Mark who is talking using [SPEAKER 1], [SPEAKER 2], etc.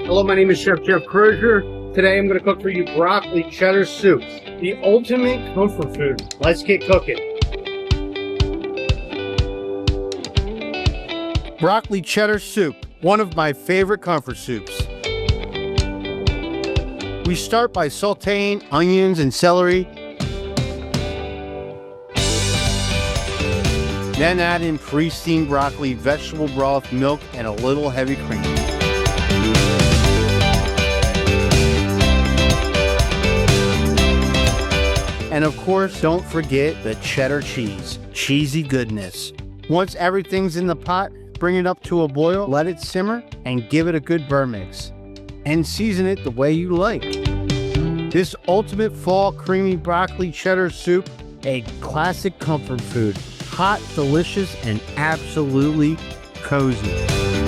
[SPEAKER 1] Hello, my name is Chef Jeff Crosier. Today I'm going to cook for you broccoli cheddar soup, the ultimate comfort food. Let's get cooking. Broccoli cheddar soup, one of my favorite comfort soups. We start by sauteing onions and celery. Then add in pre-steamed broccoli, vegetable broth, milk, and a little heavy cream. And of course, don't forget the cheddar cheese, cheesy goodness. Once everything's in the pot, bring it up to a boil, let it simmer, and give it a good burr mix. And season it the way you like. This ultimate fall creamy broccoli cheddar soup, a classic comfort food. Hot, delicious, and absolutely cozy.